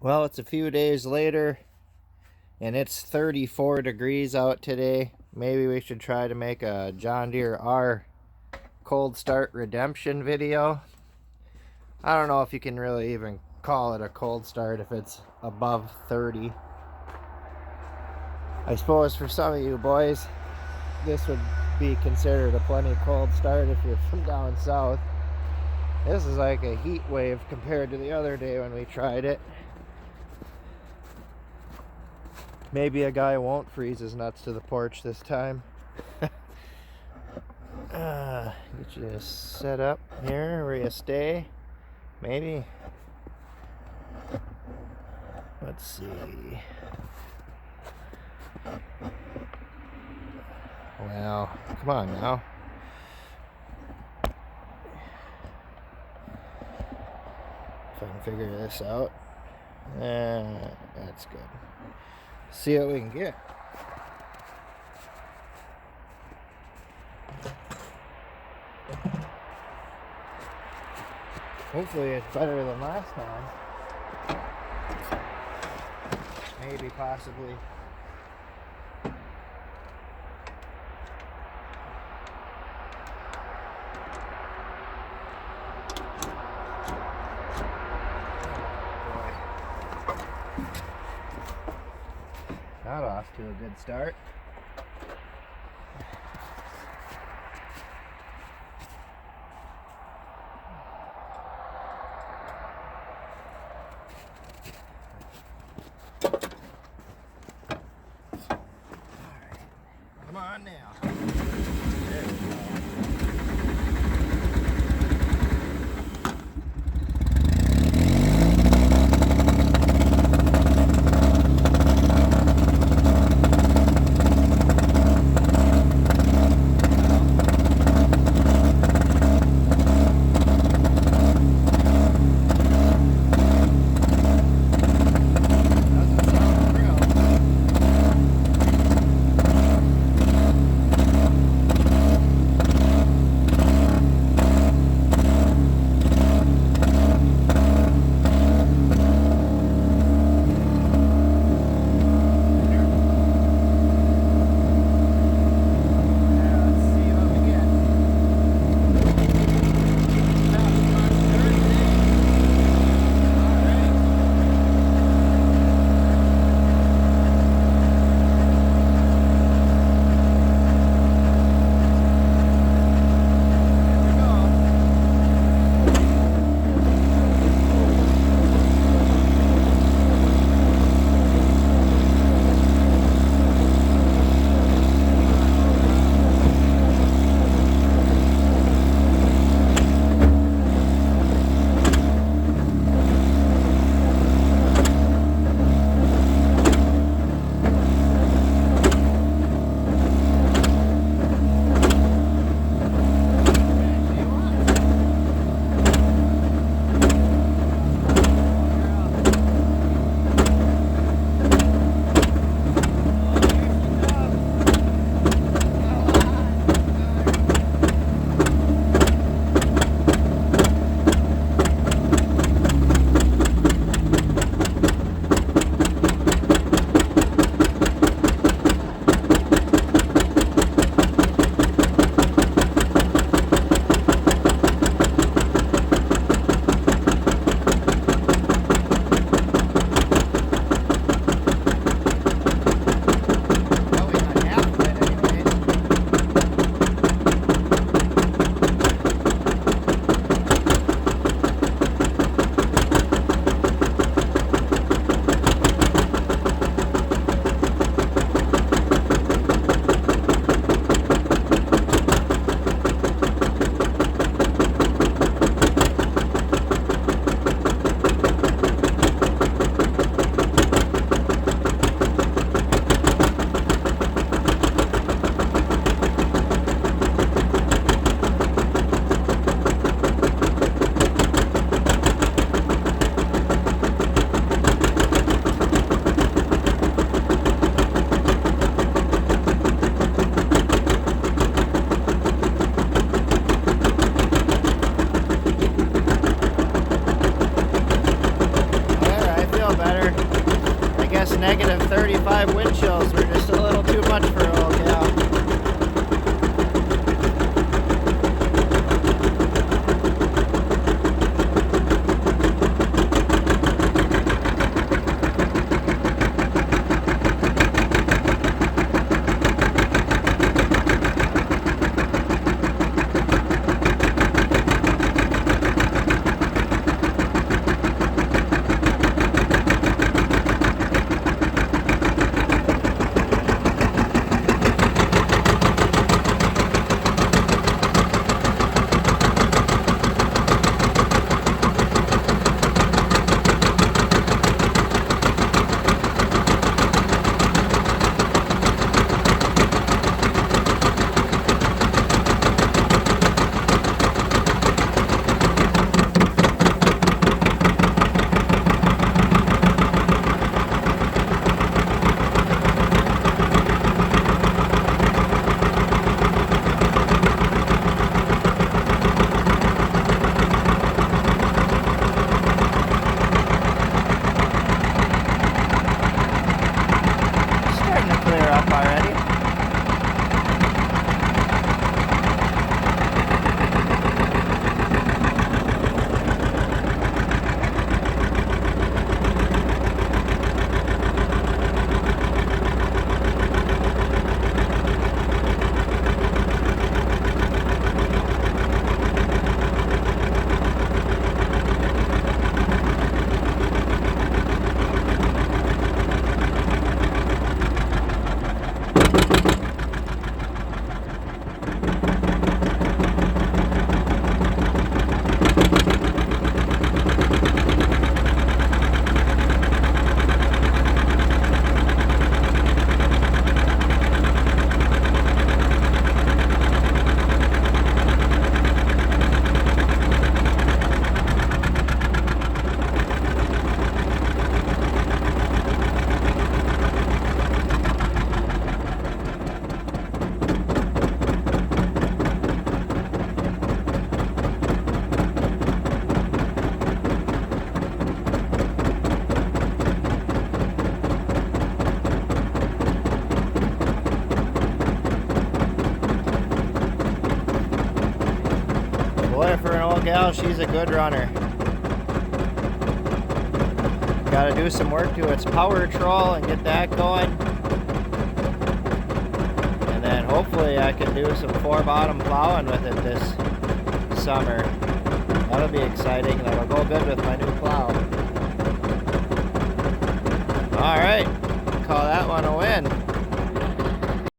Well, it's a few days later and it's 34 degrees out today. Maybe we should try to make a John Deere R cold start redemption video. I don't know if you can really even call it a cold start if it's above 30. I suppose for some of you boys, this would be considered a plenty cold start if you're from down south. This is like a heat wave compared to the other day when we tried it. Maybe a guy won't freeze his nuts to the porch this time. Get you set up here where you stay. Maybe. Let's see. Well, come on now. If I can figure this out. That's good. See what we can get. Hopefully it's better than last time. Maybe, possibly. Not off to a good start. Come on now. There we go. 35 wind chills were just a little too much for an old gal. Boy, for an old gal, she's a good runner. Got to do some work to its power troll and get that going. And then hopefully I can do some 4-bottom plowing with it this summer. That'll be exciting. That'll go good with my new